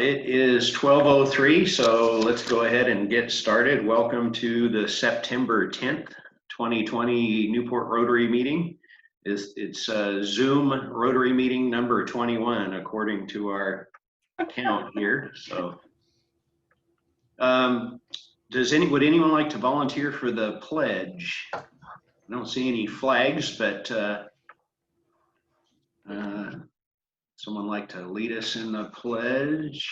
it is 12:03, so let's go ahead and get started. Welcome to the September 10th, 2020 Newport Rotary meeting. It's Zoom Rotary meeting number 21, according to our count here. So, would anyone like to volunteer for the pledge? I don't see any flags, but someone like to lead us in the pledge?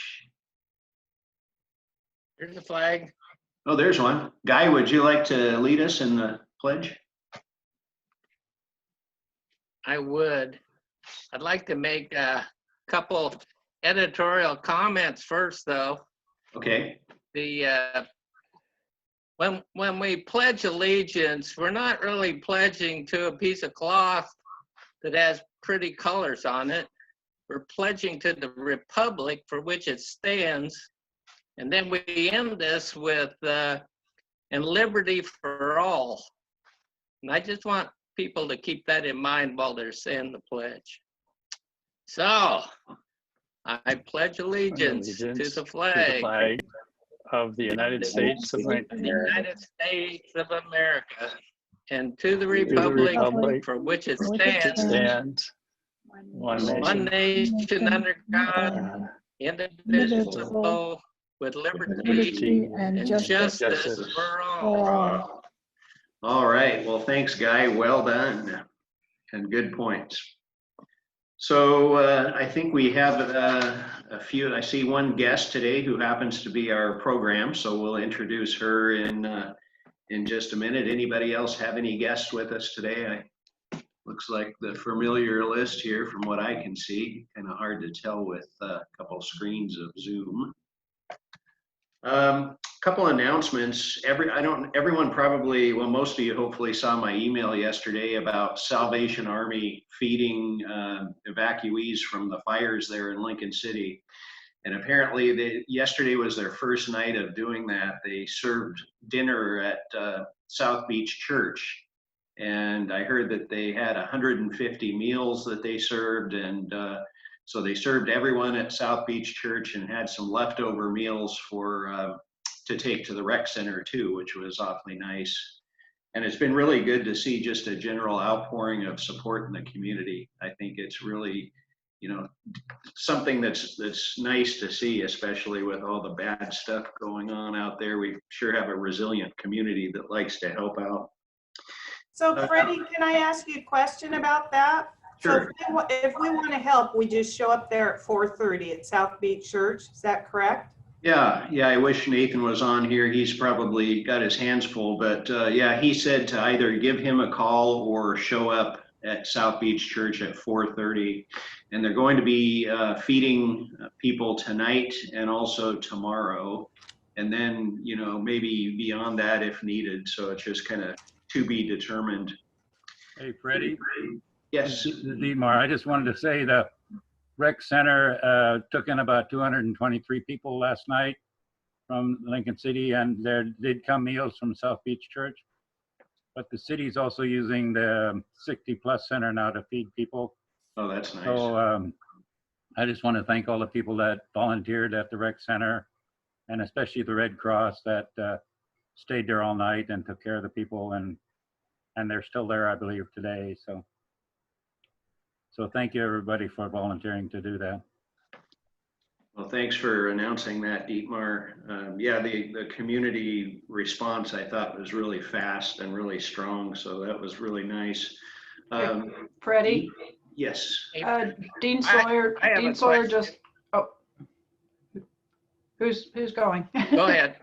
Here's the flag. Oh, there's one. Guy, would you like to lead us in the pledge? I would. I'd like to make a couple editorial comments first, though. Okay. When we pledge allegiance, we're not really pledging to a piece of cloth that has pretty colors on it. We're pledging to the republic for which it stands. And then we end this with, and liberty for all. And I just want people to keep that in mind while they're saying the pledge. So, I pledge allegiance to the flag of the United States of America. The United States of America, and to the republic for which it stands, one nation under God, indivisible, with liberty and justice for all. All right. Well, thanks, Guy. Well done. And good points. So I think we have a few. I see one guest today who happens to be our program, so we'll introduce her in just a minute. Anybody else have any guests with us today? Looks like the familiar list here from what I can see. Kind of hard to tell with a couple screens of Zoom. Couple announcements. Everyone probably, well, most of you hopefully saw my email yesterday about Salvation Army feeding evacuees from the fires there in Lincoln City. And apparently yesterday was their first night of doing that. They served dinner at South Beach Church. And I heard that they had 150 meals that they served. And so they served everyone at South Beach Church and had some leftover meals for to take to the rec center too, which was awfully nice. And it's been really good to see just a general outpouring of support in the community. I think it's really, something that's nice to see, especially with all the bad stuff going on out there. We sure have a resilient community that likes to help out. So Freddie, can I ask you a question about that? Sure. So if we want to help, we just show up there at 4:30 at South Beach Church. Is that correct? Yeah. I wish Nathan was on here. He's probably got his hands full, but yeah, he said to either give him a call or show up at South Beach Church at 4:30. And they're going to be feeding people tonight and also tomorrow. And then, maybe beyond that if needed. So it's just kind of to be determined. Hey, Freddie. Yes. This is Dietmar. I just wanted to say the rec center took in about 223 people last night from Lincoln City, and there did come meals from South Beach Church. But the city's also using the 60+ center now to feed people. Oh, that's nice. So I just want to thank all the people that volunteered at the rec center, and especially the Red Cross that stayed there all night and took care of the people, and they're still there, I believe, today. So thank you, everybody, for volunteering to do that. Well, thanks for announcing that, Dietmar. Yeah, the community response, I thought, was really fast and really strong. So that was really nice. Freddie? Yes. Dean Sawyer. Dean Sawyer just. Oh, who's going? Go ahead.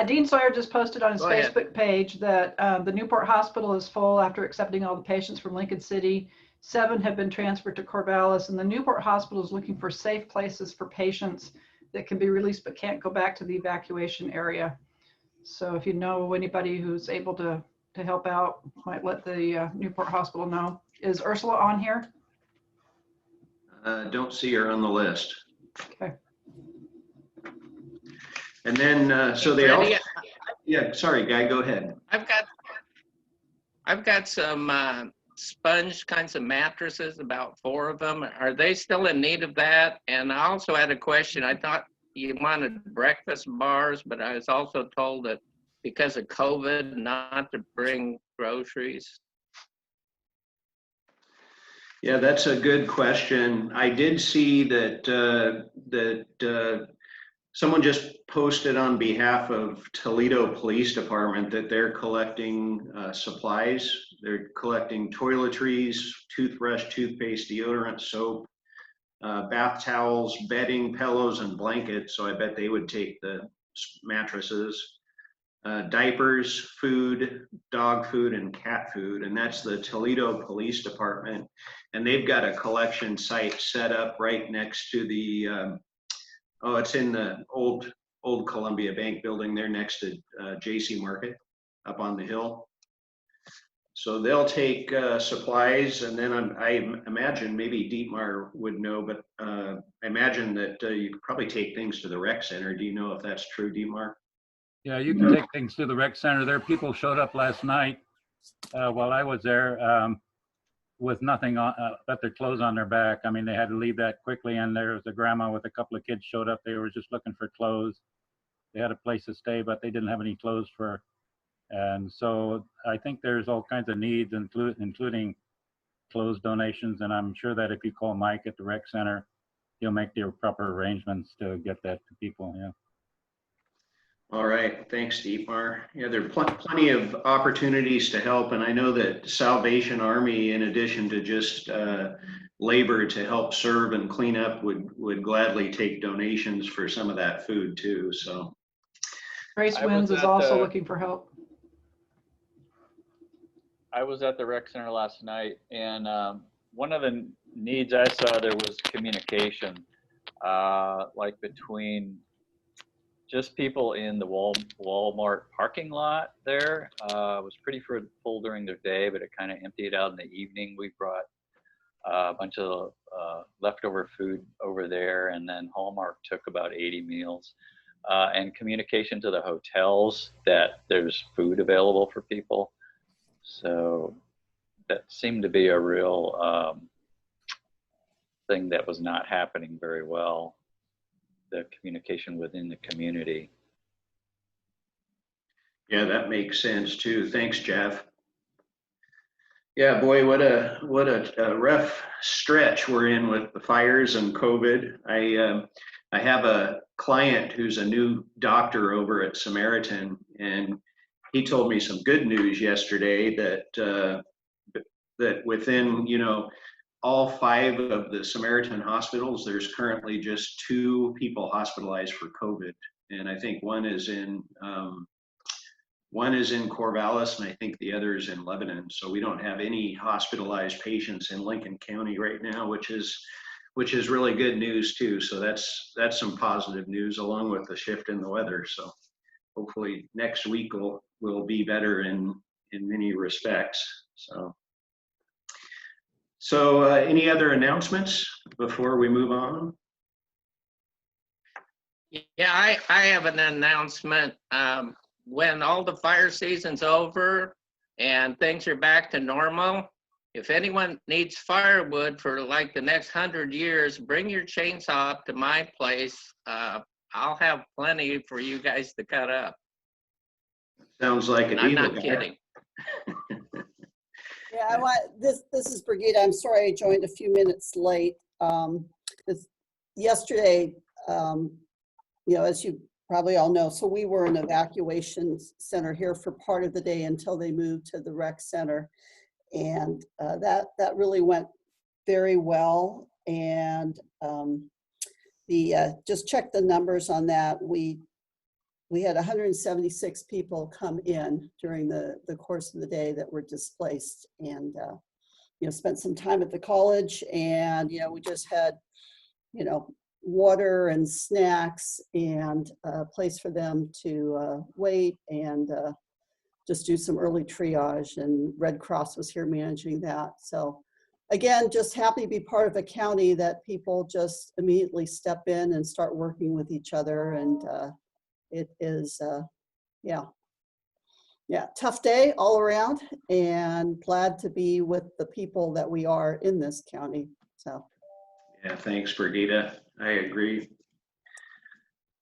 Dean Sawyer just posted on his Facebook page that the Newport Hospital is full after accepting all the patients from Lincoln City. 7 have been transferred to Corvallis, and the Newport Hospital is looking for safe places for patients that can be released but can't go back to the evacuation area. So if you know anybody who's able to help out, might let the Newport Hospital know. Is Ursula on here? Don't see her on the list. Okay. And then, so they all, yeah, sorry, Guy, go ahead. I've got some sponge kinds of mattresses, about 4 of them. Are they still in need of that? And I also had a question. I thought you wanted breakfast bars, but I was also told that because of COVID, not to bring groceries. Yeah, that's a good question. I did see that someone just posted on behalf of Toledo Police Department that they're collecting supplies. They're collecting toiletries, toothbrush, toothpaste, deodorant, soap, bath towels, bedding, pillows, and blankets. So I bet they would take the mattresses. Diapers, food, dog food, and cat food. And that's the Toledo Police Department. And they've got a collection site set up right next to the, it's in the old Columbia Bank building there next to JC Market up on the hill. So they'll take supplies, and then I imagine maybe Dietmar would know, but I imagine that you could probably take things to the rec center. Do you know if that's true, Dietmar? Yeah, you can take things to the rec center. There, people showed up last night while I was there with nothing on but their clothes on their back. I mean, they had to leave that quickly, and there was a grandma with a couple of kids showed up. They were just looking for clothes. They had a place to stay, but they didn't have any clothes for. And so I think there's all kinds of needs, including clothes donations. And I'm sure that if you call Mike at the rec center, he'll make the proper arrangements to get that to people. Yeah. All right, thanks, Dietmar. Yeah, there are plenty of opportunities to help, and I know that Salvation Army, in addition to just labor to help serve and clean up, would gladly take donations for some of that food too. So, Grace Winds is also looking for help. I was at the rec center last night, and one of the needs I saw there was communication, like between just people in the Walmart parking lot there. It was pretty full during the day, but it kind of emptied out in the evening. We brought a bunch of leftover food over there, and then Hallmark took about 80 meals. And communication to the hotels that there's food available for people. So that seemed to be a real thing that was not happening very well. The communication within the community. yeah, that makes sense too. Thanks, Jeff. Yeah, boy, what a rough stretch we're in with the fires and COVID. I have a client who's a new doctor over at Samaritan, and he told me some good news yesterday that that within all 5 of the Samaritan hospitals, there's currently just 2 people hospitalized for COVID, and I think one is in Corvallis, and I think the other is in Lebanon. So we don't have any hospitalized patients in Lincoln County right now, which is really good news too. So that's some positive news, along with the shift in the weather. So hopefully next week will be better in many respects. So any other announcements before we move on? Yeah, I have an announcement. When all the fire season's over and things are back to normal, if anyone needs firewood for like the next 100 years, bring your chainsaw up to my place. I'll have plenty for you guys to cut up. Sounds like I'm not kidding. Yeah, this is Brigitte. I'm sorry I joined a few minutes late. Yesterday, as you probably all know, so we were an evacuation center here for part of the day until they moved to the rec center. And that really went very well. And just check the numbers on that. We had 176 people come in during the course of the day that were displaced, and spent some time at the college, and we just had water and snacks and a place for them to wait and just do some early triage, and Red Cross was here managing that. So again, just happy to be part of a county that people just immediately step in and start working with each other. And it is, yeah, tough day all around, and glad to be with the people that we are in this county. So, Yeah, thanks, Brigida. I agree.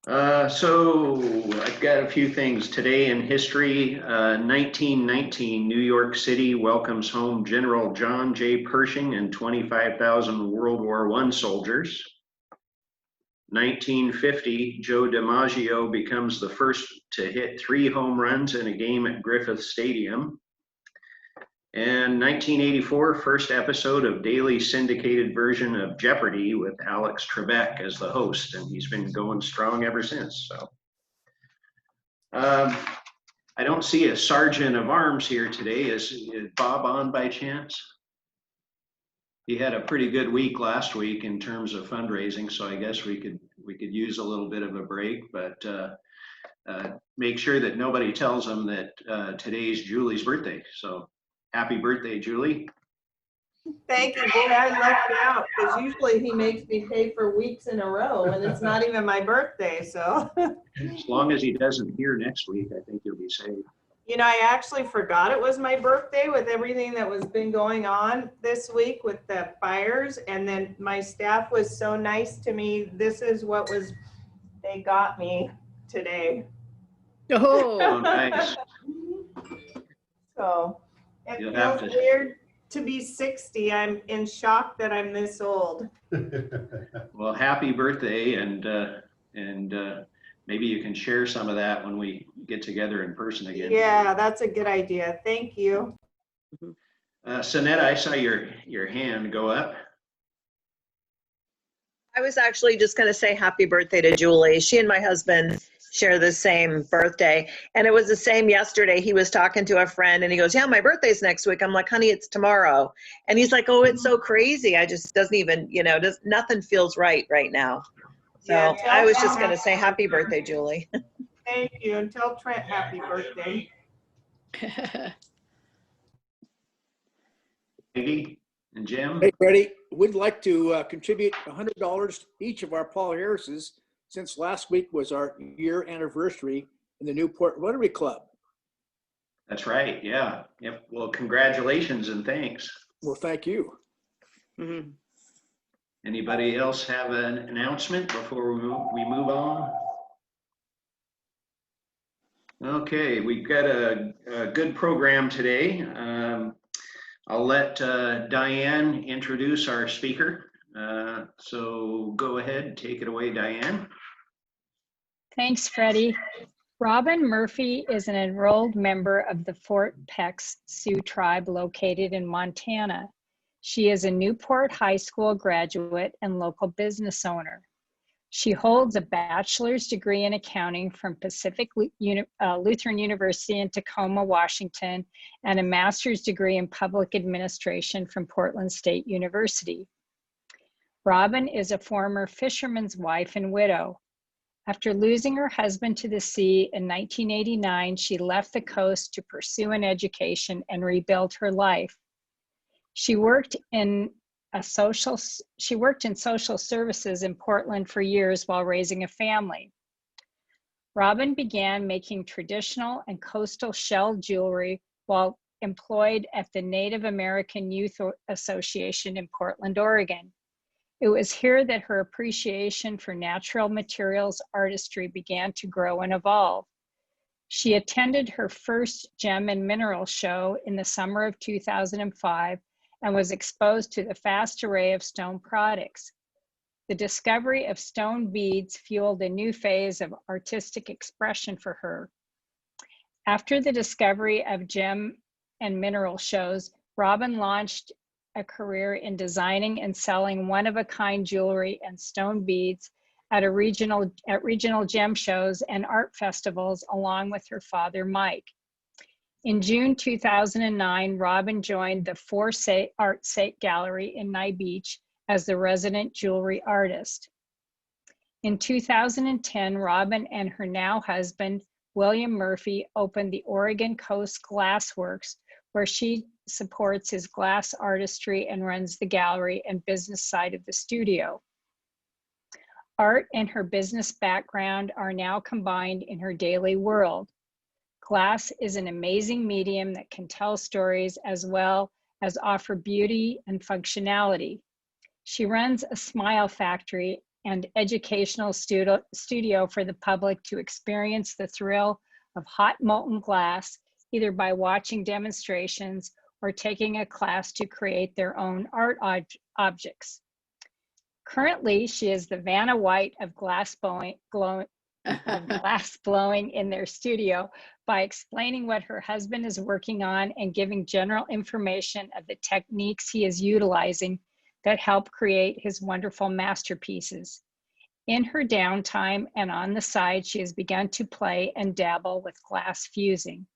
So I've got a few things today in history. 1919, New York City welcomes home General John J. Pershing and 25,000 World War I soldiers. 1950, Joe DiMaggio becomes the first to hit 3 home runs in a game at Griffith Stadium. And 1984, first episode of daily syndicated version of Jeopardy with Alex Trebek as the host, and he's been going strong ever since. So, I don't see a sergeant of arms here today. Is Bob on by chance? He had a pretty good week last week in terms of fundraising, so I guess we could use a little bit of a break, but make sure that nobody tells him that today's Julie's birthday. So happy birthday, Julie. Thank you. Boy, I lucked out because usually he makes me pay for weeks in a row and it's not even my birthday. So As long as he doesn't hear next week, I think you'll be safe. you know, I actually forgot it was my birthday with everything that was been going on this week with the fires. And then my staff was so nice to me. This is what they got me today. Oh, nice. So it You'll have feels to- weird to be 60. I'm in shock that I'm this old. Well, happy birthday, and maybe you can share some of that when we get together in person again. Yeah, that's a good idea. Thank you. Sonetta, I saw your hand go up. I was actually just going to say happy birthday to Julie. She and my husband share the same birthday. And it was the same yesterday. He was talking to a friend and he goes, yeah, my birthday's next week. I'm like, honey, it's tomorrow. And he's like, oh, it's so crazy. I just doesn't even, nothing feels right now. So Yeah, I was just going to say happy birthday, Julie. Thank you. And tell Trent happy birthday. Peggy and Jim. Hey, Freddie, we'd like to contribute $100 each of our Paul Harris's, since last week was our year anniversary in the Newport Rotary Club. That's right. Yeah. Yep. Well, congratulations and thanks. Well, thank you. Mhm. Anybody else have an announcement before we move on? Okay, we've got a good program today. I'll let Diane introduce our speaker. So go ahead, take it away, Diane. Thanks, Freddie. Robin Murphy is an enrolled member of the Fort Peck Sioux tribe located in Montana. She is a Newport High School graduate and local business owner. She holds a bachelor's degree in accounting from Pacific Lutheran University in Tacoma, Washington, and a master's degree in public administration from Portland State University. Robin is a former fisherman's wife and widow. After losing her husband to the sea in 1989, she left the coast to pursue an education and rebuild her life. She worked in social services in Portland for years while raising a family. Robin began making traditional and coastal shell jewelry while employed at the Native American Youth Association in Portland, Oregon. It was here that her appreciation for natural materials artistry began to grow and evolve. She attended her first gem and mineral show in the summer of 2005 and was exposed to the vast array of stone products. The discovery of stone beads fueled a new phase of artistic expression for her. After the discovery of gem and mineral shows, Robin launched a career in designing and selling one-of-a-kind jewelry and stone beads at regional gem shows and art festivals, along with her father, Mike. In June 2009, Robin joined the Art Gallery in Nye Beach as the resident jewelry artist. In 2010, Robin and her now husband, William Murphy, opened the Oregon Coast Glassworks, where she supports his glass artistry and runs the gallery and business side of the studio. Art and her business background are now combined in her daily world. Glass is an amazing medium that can tell stories as well as offer beauty and functionality. She runs a smile factory and educational studio for the public to experience the thrill of hot molten glass, either by watching demonstrations or taking a class to create their own art objects. Currently, she is the Vanna White of glass blowing in their studio by explaining what her husband is working on and giving general information of the techniques he is utilizing that help create his wonderful masterpieces. In her downtime and on the side, she has begun to play and dabble with glass fusing.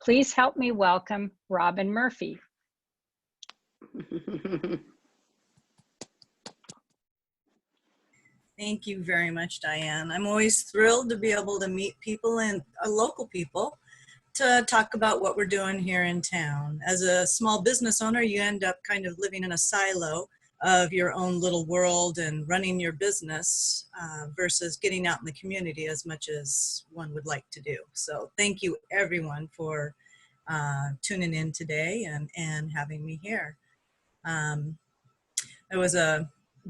Please help me welcome Robin Murphy. Thank you very much, Diane. I'm always thrilled to be able to meet people and local people to talk about what we're doing here in town. As a small business owner, you end up kind of living in a silo of your own little world and running your business versus getting out in the community as much as one would like to do. So thank you everyone for tuning in today and having me here. There was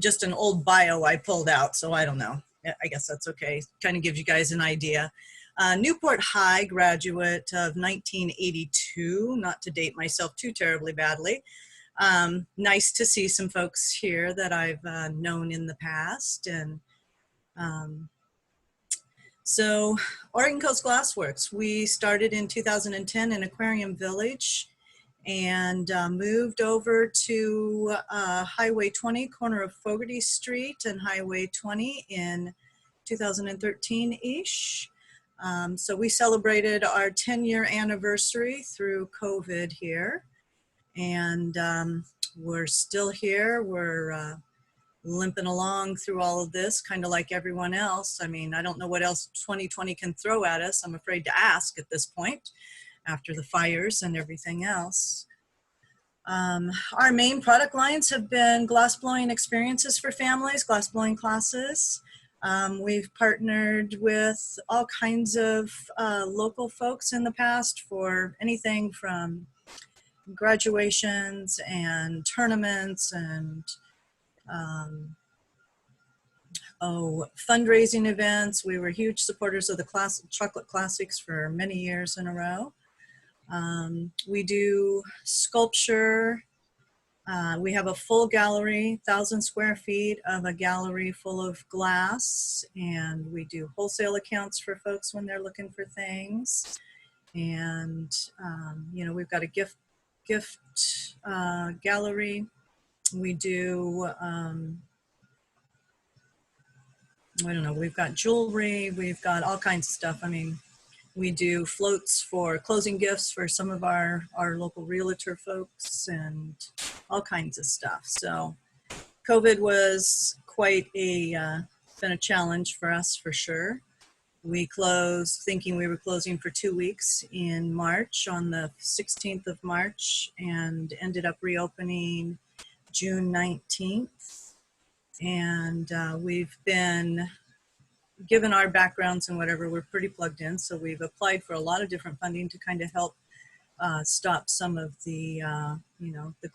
just an old bio I pulled out, so I don't know. I guess that's okay. Kind of gives you guys an idea. Newport High graduate of 1982, not to date myself too terribly badly. Nice to see some folks here that I've known in the past. And so Oregon Coast Glassworks, we started in 2010 in Aquarium Village and moved over to Highway 20, corner of Fogarty Street and Highway 20 in 2013-ish. So we celebrated our 10-year anniversary through COVID here. And we're still here. We're limping along through all of this, kind of like everyone else. I mean, I don't know what else 2020 can throw at us. I'm afraid to ask at this point, after the fires and everything else. Our main product lines have been glass blowing experiences for families, glass blowing classes. We've partnered with all kinds of local folks in the past for anything from graduations and tournaments and fundraising events. We were huge supporters of the Chocolate Classics for many years in a row. We do sculpture. We have a full gallery, 1,000 square feet of a gallery full of glass, and we do wholesale accounts for folks when they're looking for things. And you know, we've got a gift gallery. We do I don't know, we've got jewelry, we've got all kinds of stuff. I mean, we do floats for closing gifts for some of our local realtor folks and all kinds of stuff. So COVID was quite been a challenge for us for sure. We closed thinking we were closing for 2 weeks in March, on the 16th of March, and ended up reopening June 19th. And we've been, given our backgrounds and whatever, we're pretty plugged in. So we've applied for a lot of different funding to kind of help stop some of the, you know, the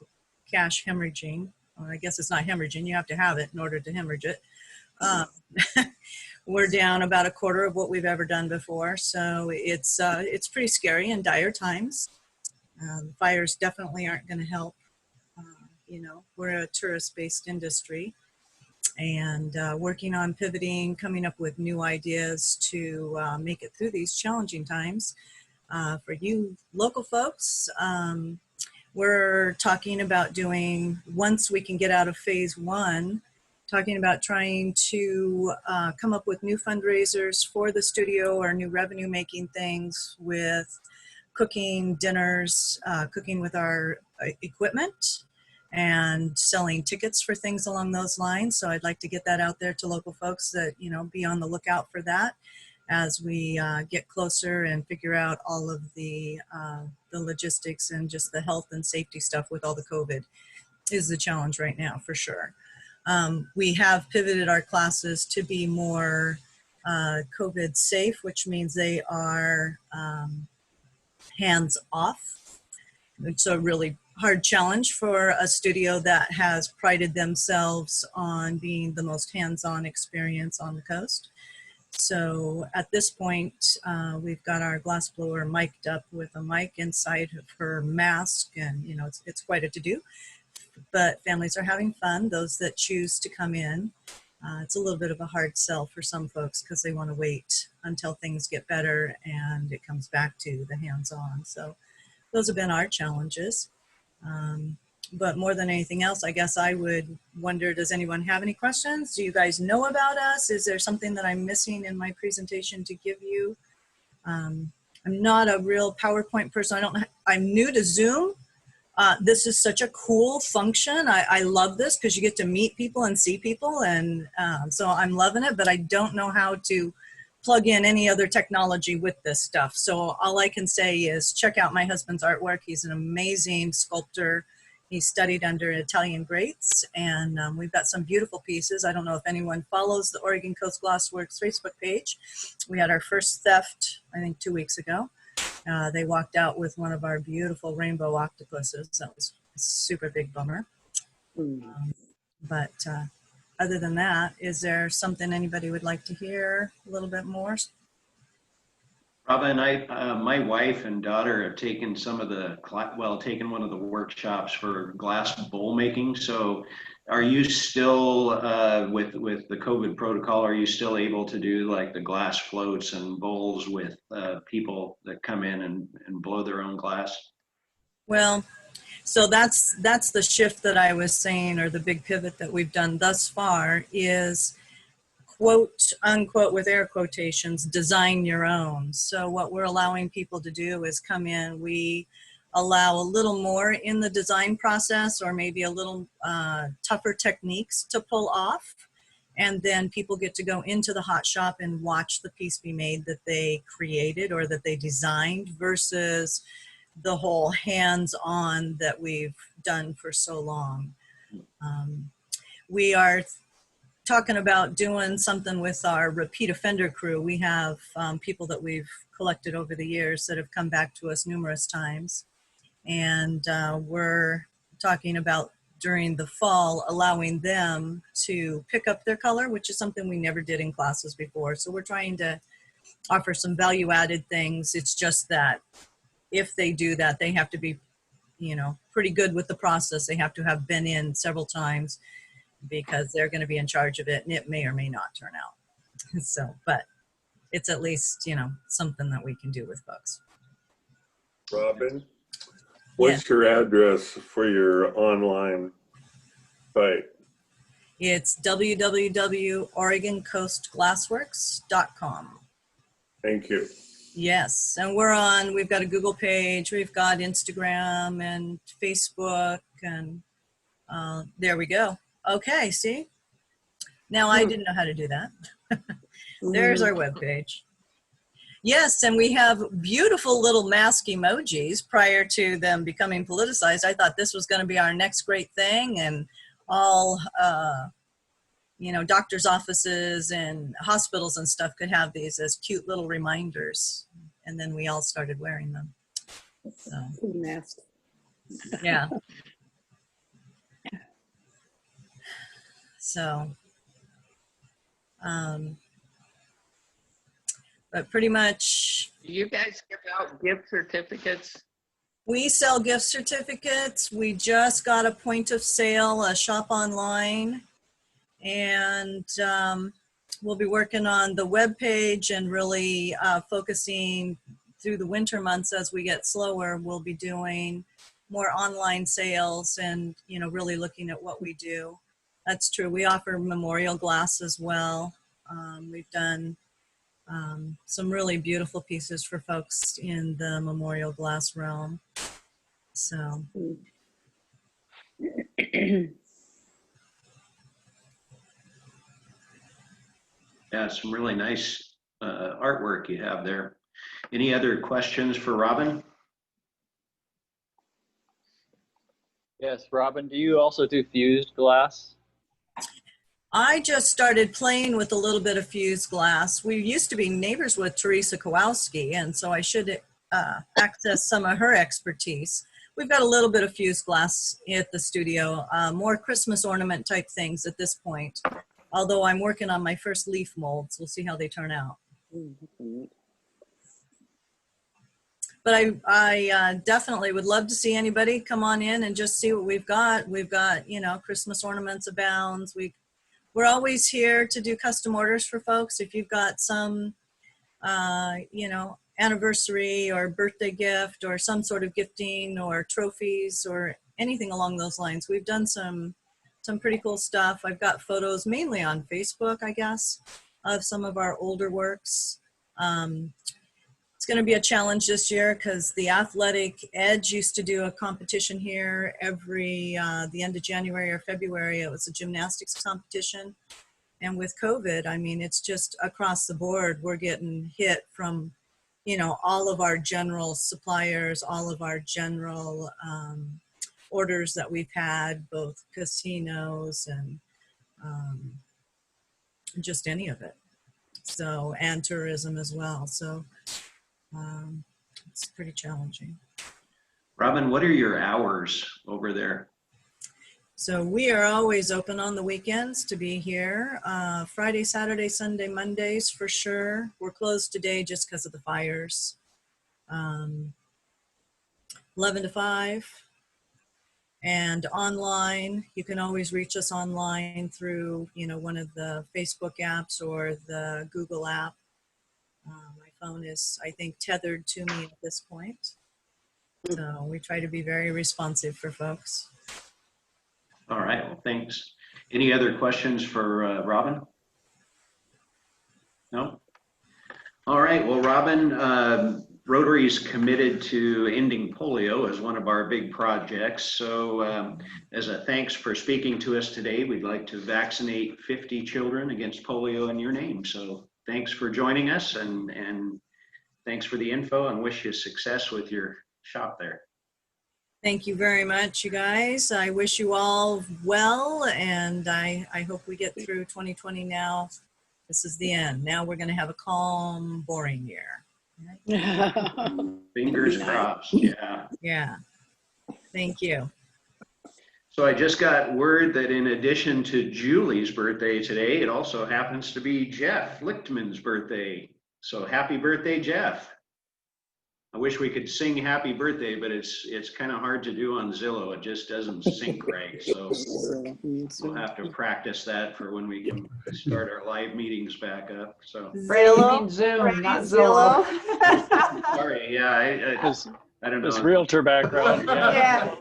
cash hemorrhaging. Well, I guess it's not hemorrhaging, you have to have it in order to hemorrhage it. We're down about a quarter of what we've ever done before. So it's pretty scary in dire times. The fires definitely aren't going to help. You know, we're a tourist-based industry, and working on pivoting, coming up with new ideas to make it through these challenging times. For you local folks, we're talking about doing, once we can get out of phase 1, talking about trying to come up with new fundraisers for the studio or new revenue making things with cooking dinners, cooking with our equipment, and selling tickets for things along those lines. So I'd like to get that out there to local folks that, you know, be on the lookout for that as we get closer and figure out all of the logistics and just the health and safety stuff with all the COVID is the challenge right now for sure. We have pivoted our classes to be more COVID safe, which means they are hands off. It's a really hard challenge for a studio that has prided themselves on being the most hands-on experience on the coast. So at this point, we've got our glassblower mic'd up with a mic inside of her mask, and you know, it's quite a to-do, but families are having fun, those that choose to come in. It's a little bit of a hard sell for some folks because they want to wait until things get better and it comes back to the hands-on. So those have been our challenges. But more than anything else, I guess I would wonder, does anyone have any questions? Do you guys know about us? Is there something that I'm missing in my presentation to give you? I'm not a real PowerPoint person. I'm new to Zoom. This is such a cool function. I love this because you get to meet people and see people, and so I'm loving it, but I don't know how to plug in any other technology with this stuff. So all I can say is check out my husband's artwork. He's an amazing sculptor. He studied under Italian greats, and we've got some beautiful pieces. I don't know if anyone follows the Oregon Coast Glassworks Facebook page. We had our first theft, I think 2 weeks ago. They walked out with one of our beautiful rainbow octopuses. That was a super big bummer. But other than that, is there something anybody would like to hear a little bit more? Robin, my wife and daughter have taken taken one of the workshops for glass bowl making. So are you still, with the COVID protocol, are you still able to do like the glass floats and bowls with people that come in and blow their own glass? Well, so that's the shift that I was saying, or the big pivot that we've done thus far is, quote unquote, with air quotations, design your own. So what we're allowing people to do is come in, we allow a little more in the design process, or maybe a little tougher techniques to pull off. And then people get to go into the hot shop and watch the piece be made that they created or that they designed, versus the whole hands-on that we've done for so long. We are talking about doing something with our repeat offender crew. We have people that we've collected over the years that have come back to us numerous times. And we're talking about during the fall allowing them to pick up their color, which is something we never did in classes before. So we're trying to offer some value added things. It's just that if they do that, they have to be, you know, pretty good with the process. They have to have been in several times, because they're going to be in charge of it, and it may or may not turn out. So, but it's at least, you know, something that we can do with folks. Robin, what's your address for your online site? It's www.OregonCoastGlassworks.com. Thank you. Yes, and we've got a Google page, we've got Instagram and Facebook, and there we go. Okay, see? Now I didn't know how to do that. There's our webpage. Yes, and we have beautiful little mask emojis prior to them becoming politicized. I thought this was going to be our next great thing, and all, you know, doctors' offices and hospitals and stuff could have these as cute little reminders. And then we all started wearing them. So, Mask. yeah. So, but pretty much. Do you guys give out gift certificates? We sell gift certificates. We just got a point of sale, a shop online, and we'll be working on the webpage and really focusing through the winter months as we get slower. We'll be doing more online sales and, you know, really looking at what we do. That's true. We offer memorial glass as well. We've done some really beautiful pieces for folks in the memorial glass realm. So. Yeah, some really nice artwork you have there. Any other questions for Robin? Yes, Robin, do you also do fused glass? I just started playing with a little bit of fused glass. We used to be neighbors with Teresa Kowalski, and so I should access some of her expertise. We've got a little bit of fused glass at the studio, more Christmas ornament type things at this point. Although I'm working on my first leaf molds. We'll see how they turn out. But I definitely would love to see anybody come on in and just see what we've got. We've got, you know, Christmas ornaments abounds. We're always here to do custom orders for folks. If you've got some, you know, anniversary or birthday gift or some sort of gifting or trophies or anything along those lines. We've done some pretty cool stuff. I've got photos mainly on Facebook, I guess, of some of our older works. It's going to be a challenge this year because the Athletic Edge used to do a competition here every the end of January or February. It was a gymnastics competition. And with COVID, I mean, it's just across the board. We're getting hit from, you know, all of our general suppliers, all of our general orders that we've had, both casinos and just any of it. So, and tourism as well. So it's pretty challenging. Robin, what are your hours over there? So we are always open on the weekends to be here. Friday, Saturday, Sunday, Mondays for sure. We're closed today just because of the fires. 11 to 5. And online, you can always reach us online through, you know, one of the Facebook apps or the Google app. My phone is, I think, tethered to me at this point. So we try to be very responsive for folks. All right, well, thanks. Any other questions for Robin? No? All right, well, Robin, Rotary is committed to ending polio as one of our big projects. So as a thanks for speaking to us today, we'd like to vaccinate 50 children against polio in your name. So thanks for joining us and thanks for the info, and wish you success with your shop there. Thank you very much, you guys. I wish you all well, and I hope we get through 2020 now. This is the end. Now we're going to have a calm, boring year. Right? Fingers crossed, yeah. Yeah. Thank you. So I just got word that in addition to Julie's birthday today, it also happens to be Jeff Lichtman's birthday. So happy birthday, Jeff. I wish we could sing happy birthday, but it's kind of hard to do on Zillow. It just doesn't sync right. So we'll have to practice that for when we can start our live meetings back up. So Zillow? Zoom, not Zillow. sorry, yeah, I don't know. This realtor background. Yeah.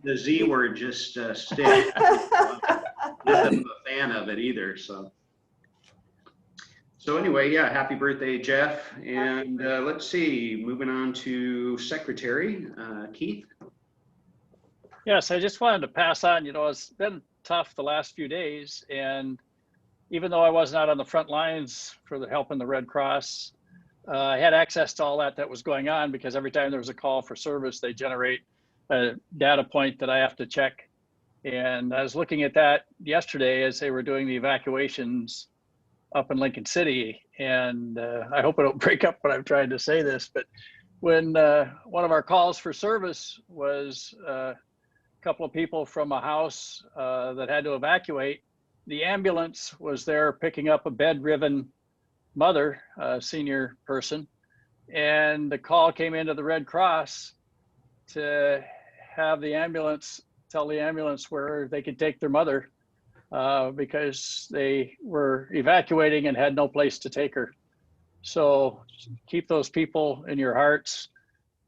The Z word just sticks. Not that I'm a fan of it either. So anyway, yeah, happy birthday, Jeff. And let's see, moving on to Secretary Keith. Yes, I just wanted to pass on, you know, it's been tough the last few days. And even though I was not on the front lines for the help in the Red Cross, I had access to all that was going on, because every time there was a call for service, they generate a data point that I have to check. And I was looking at that yesterday as they were doing the evacuations up in Lincoln City. And I hope I don't break up when I'm trying to say this, but when one of our calls for service was a couple of people from a house that had to evacuate, the ambulance was there picking up a bedridden mother, a senior person, and the call came into the Red Cross to have the ambulance tell the ambulance where they could take their mother because they were evacuating and had no place to take her. So keep those people in your hearts.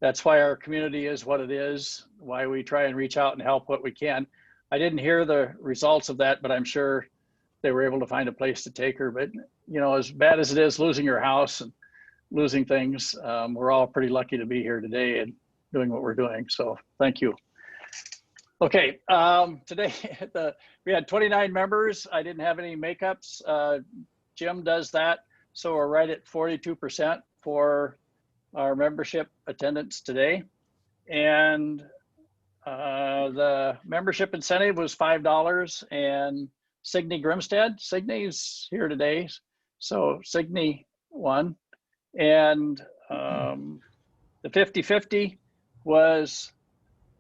That's why our community is what it is, why we try and reach out and help what we can. I didn't hear the results of that, but I'm sure they were able to find a place to take her. But, you know, as bad as it is losing your house and losing things, we're all pretty lucky to be here today and doing what we're doing. So thank you. Okay, today we had 29 members. I didn't have any makeups. Jim does that. So we're right at 42% for our membership attendance today. And the membership incentive was $5, and Signe Grimstead. Signe's here today. So Signe won. And the 50-50 was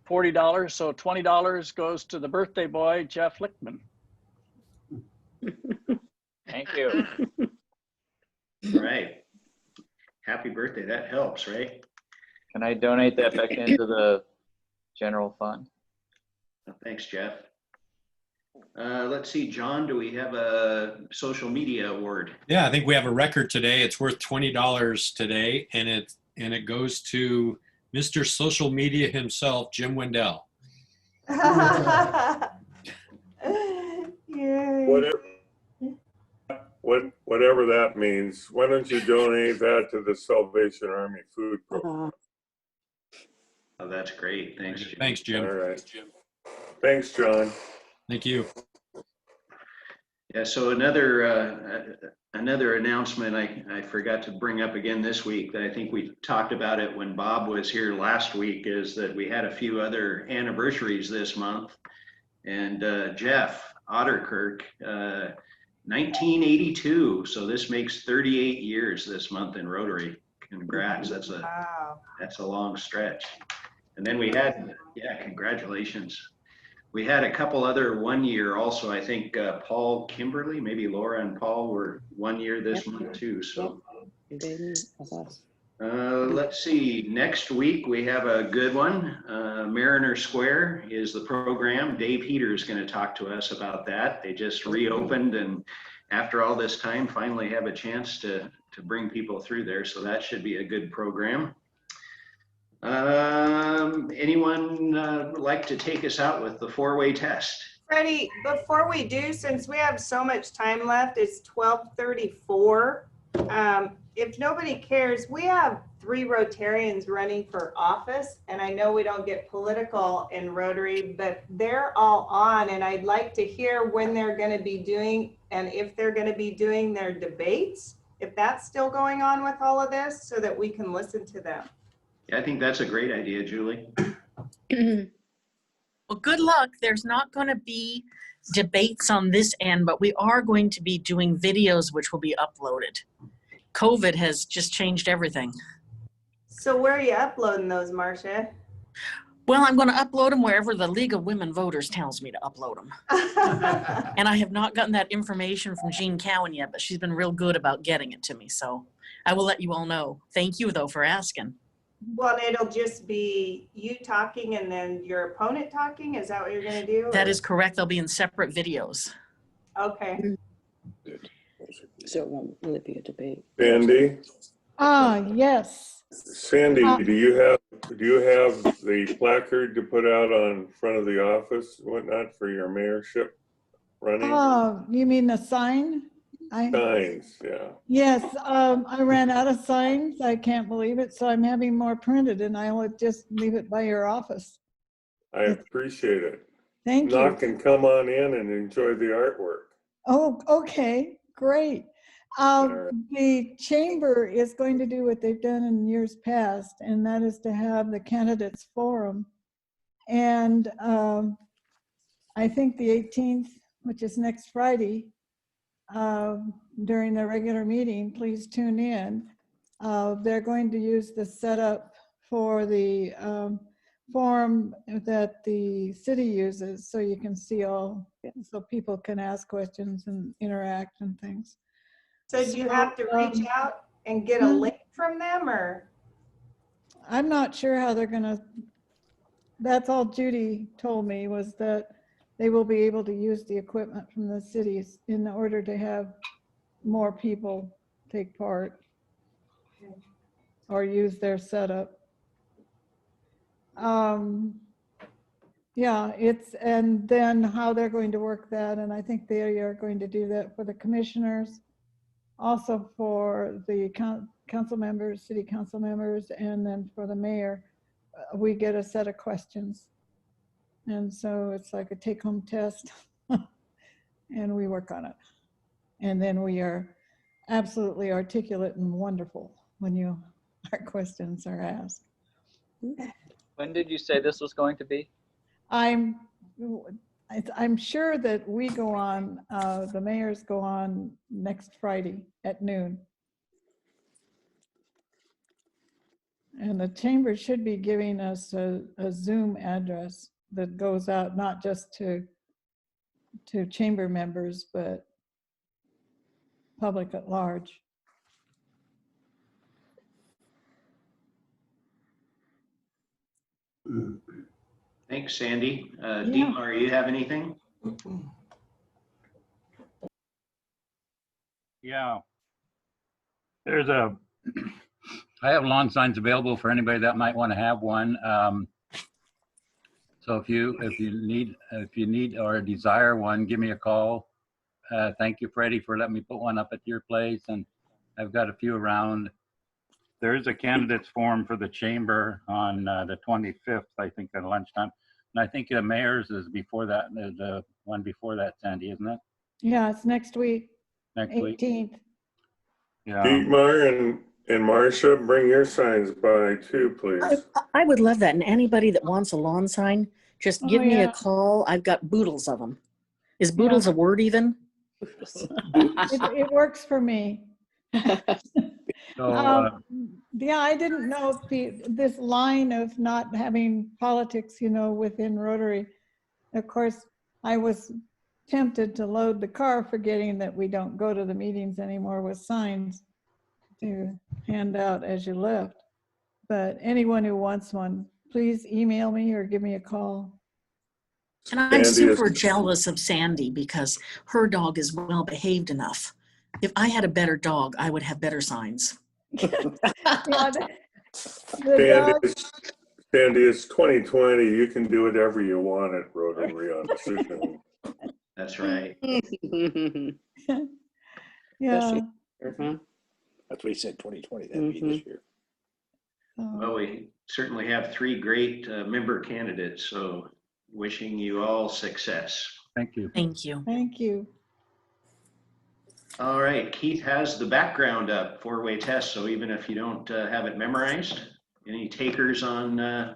$40. So $20 goes to the birthday boy, Jeff Lichtman. Thank you. Right. Happy birthday. That helps, right? Can I donate that back into the general fund? Thanks, Jeff. Let's see, John, do we have a social media award? Yeah, I think we have a record today. It's worth $20 today, and it goes to Mr. Social Media himself, Jim Wendell. Yay. Whatever that means, why don't you donate that to the Salvation Army food program? Oh, that's great. Thanks, Jim. Thanks, Jim. All right. Thanks, John. Thank you. Yeah, so another announcement I forgot to bring up again this week that I think we talked about it when Bob was here last week is that we had a few other anniversaries this month. And Jeff Otterkirk, 1982. So this makes 38 years this month in Rotary. Congrats. That's a long stretch. And then we had, yeah, congratulations. We had a couple other 1 year also. I think Paul Kimberly, maybe Laura and Paul were 1 year this month too. So let's see. Next week we have a good one. Mariner Square is the program. Dave Heater is going to talk to us about that. They just reopened and after all this time finally have a chance to bring people through there. So that should be a good program. Anyone would like to take us out with the four-way test? Freddie, before we do, since we have so much time left, it's 12:34. If nobody cares, we have 3 Rotarians running for office, and I know we don't get political in Rotary, but they're all on, and I'd like to hear when they're going to be doing, and if they're going to be doing their debates, if that's still going on with all of this, so that we can listen to them. Yeah, I think that's a great idea, Julie. Well, good luck. There's not going to be debates on this end, but we are going to be doing videos which will be uploaded. COVID has just changed everything. So where are you uploading those, Marcia? Well, I'm going to upload them wherever the League of Women Voters tells me to upload them. And I have not gotten that information from Jean Cowan yet, but she's been real good about getting it to me. So I will let you all know. Thank you, though, for asking. Well, it'll just be you talking and then your opponent talking? Is that what you're going to do? That is correct. They'll be in separate videos. Okay. So it won't really be a debate. Sandy? Yes. Sandy, do you have the placard to put out on front of the office, whatnot, for your mayorship running? Oh, you mean the sign? Signs, yeah. Yes, I ran out of signs. I can't believe it. So I'm having more printed and I will just leave it by your office. I appreciate it. Thank you. Knock and come on in and enjoy the artwork. Oh, okay, great. The chamber is going to do what they've done in years past, and that is to have the candidates forum. And I think the 18th, which is next Friday, during the regular meeting, please tune in. They're going to use the setup for the forum that the city uses, so you can see all, so people can ask questions and interact and things. So do you have to reach out and get a link from them, or? I'm not sure how they're gonna, that's all Judy told me, was that they will be able to use the equipment from the cities in order to have more people take part or use their setup. Yeah, and then how they're going to work that, and I think they are going to do that for the commissioners, also for the council members, city council members, and then for the mayor. We get a set of questions. And so it's like a take-home test and we work on it. And then we are absolutely articulate and wonderful when our questions are asked. When did you say this was going to be? I I'm sure that we go on, the mayors go on next Friday at noon. And the chamber should be giving us a Zoom address that goes out not just to chamber members, but public at large. Thanks, Sandy. Yeah. Dietmar, you have anything? Yeah. I have lawn signs available for anybody that might want to have one. So if you need or desire one, give me a call. Thank you, Freddie, for letting me put one up at your place, and I've got a few around. There is a candidates forum for the chamber on the 25th, I think, at lunchtime, and I think the mayor's is before that, the one before that, Sandy, isn't it? Yeah, it's next week, Next week. 18th. Yeah. Dietmar and Marcia, bring your signs by too, please. I would love that. And anybody that wants a lawn sign, just give me a call. I've got boodles of them. Is boodles a word even? It works for me. So, yeah, I didn't know this line of not having politics, within Rotary. Of course, I was tempted to load the car, forgetting that we don't go to the meetings anymore with signs to hand out as you left. But anyone who wants one, please email me or give me a call. And I'm super jealous of Sandy because her dog is well behaved enough. If I had a better dog, I would have better signs. Sandy, it's 2020. You can do whatever you want at Rotary on Zoom. That's right. Yeah. That's what he said, 2020, that'd be this year. Well, we certainly have 3 great member candidates, so wishing you all success. Thank you. Thank you. Thank you. All right, Keith has the background up, 4-way test, so even if you don't have it memorized, any takers on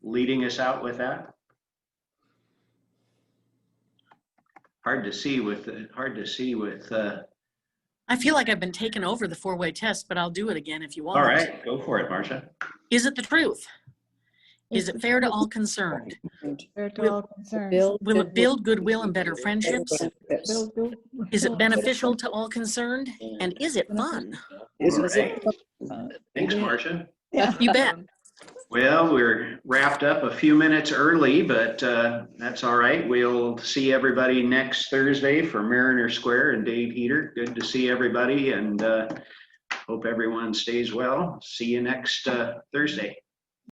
leading us out with that? Hard to see with I feel like I've been taken over the 4-way test, but I'll do it again if you want. All right, go for it, Marcia. Is it the truth? Is it fair to all concerned? Fair to all concerned. Will it build goodwill and better friendships? Is it beneficial to all concerned? And is it fun? All right. Thanks, Marcia. Yeah, you bet. Well, we're wrapped up a few minutes early, but that's all right. We'll see everybody next Thursday for Mariner Square and Dave Heater. Good to see everybody, and hope everyone stays well. See you next Thursday.